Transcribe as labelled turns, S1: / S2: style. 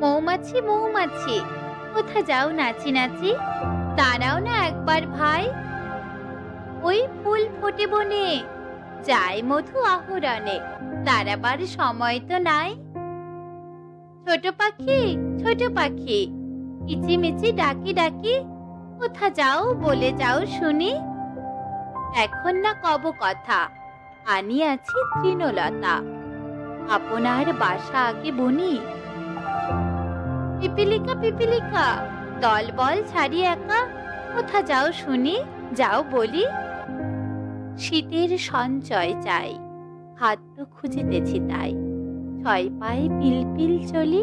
S1: মৌমাছি মৌমাছি, কোথা যাও নাচি নাচি? দাঁড়াও না একবার ভাই, ওই ফুল ফোটে বনে, যাই মধু আহরণে, দাঁড়াবার সময় তো নাই। ছোট পাখি, কিচিমিচি ডাকি ডাকি, কোথা যাও বলে যাও শুনি। এখন না কব কথা, আনিয়াছি তৃণলতা, আপনার বাসা আগে বনি। পিপিলিকা পিপিলিকা, দল বল ছাড়ি একা, কোথা যাও শুনি, যাও বলি। শীতের সঞ্চয় চাই, খাদ্য খুঁজিতেছি তাই, ছয় পায়ে পিলপিল চলি।